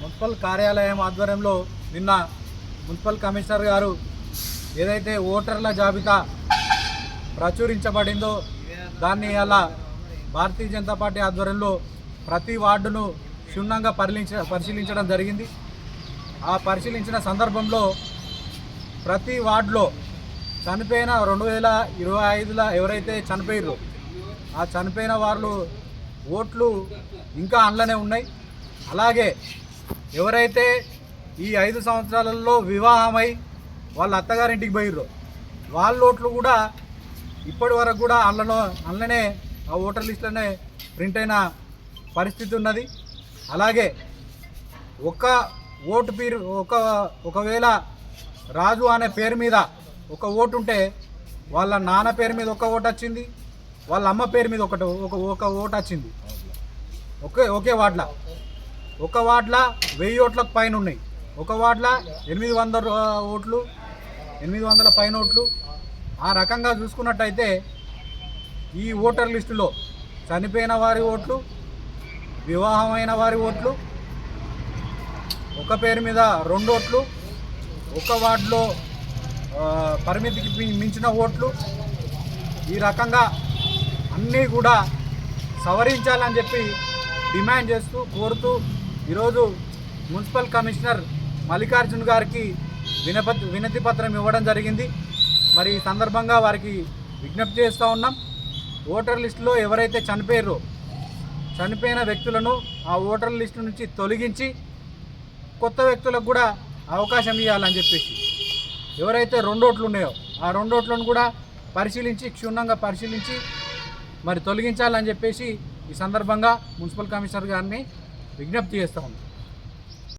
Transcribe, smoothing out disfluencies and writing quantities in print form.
Municipal కార్యాలయం ఆధ్వర్యంలో నిన్న మున్సిపల్ కమిషనర్ గారు ఏదైతే ఓటర్ల జాబితా ప్రచురించబడిందో దాన్ని అలా భారతీయ జనతా పార్టీ ఆధ్వర్యంలో ప్రతి వార్డును క్షుణ్ణంగా పరిశీలించడం జరిగింది. ఆ పరిశీలించిన సందర్భంలో ప్రతి వార్డులో చనిపోయిన 2025లో ఎవరైతే చనిపోయారో ఆ చనిపోయిన వాళ్ళు ఓట్లు ఇంకా అందులోనే ఉన్నాయి. అలాగే ఎవరైతే ఈ 5 సంవత్సరాలలో వివాహమై వాళ్ళ అత్తగారింటికి పోయిర్రో వాళ్ళ ఓట్లు కూడా ఇప్పటి వరకు కూడా అందులోనే ఆ ఓటర్ లిస్టులోనే ప్రింట్ అయిన పరిస్థితి ఉన్నది. అలాగే ఒకవేళ రాజు అనే పేరు మీద ఒక ఓటు ఉంటే వాళ్ళ నాన్న పేరు మీద ఒక ఓటు వచ్చింది, వాళ్ళ అమ్మ పేరు మీద ఒక ఓటు వచ్చింది. ఒకే వార్డులో 1000 ఓట్లకు పైన ఉన్నాయి, ఒక వార్డులో 800 ఓట్లు, 800 పైన ఓట్లు. ఆ రకంగా చూసుకున్నట్టయితే ఈ ఓటర్ లిస్టులో చనిపోయిన వారి ఓట్లు, వివాహమైన వారి ఓట్లు, ఒక పేరు మీద 2 ఓట్లు, ఒక వార్డులో పరిమితికి మించిన ఓట్లు, ఈ రకంగా అన్నీ కూడా సవరించాలని చెప్పి డిమాండ్ చేస్తూ కోరుతూ ఈరోజు మున్సిపల్ కమిషనర్ మల్లికార్జున్ గారికి వినతి పత్రం ఇవ్వడం జరిగింది. మరి ఈ సందర్భంగా వారికి విజ్ఞప్తి చేస్తూ ఉన్నాం. ఓటర్ లిస్టులో ఎవరైతే చనిపోయిన వ్యక్తులను ఆ ఓటర్ లిస్టు నుంచి తొలగించి కొత్త వ్యక్తులకు కూడా అవకాశం ఇవ్వాలని చెప్పేసి, ఎవరైతే 2 ఓట్లు ఉన్నాయో ఆ 2 ఓట్లను కూడా క్షుణ్ణంగా పరిశీలించి మరి తొలగించాలని చెప్పేసి ఈ సందర్భంగా మున్సిపల్ కమిషనర్ గారిని విజ్ఞప్తి చేస్తూ ఉన్నాం.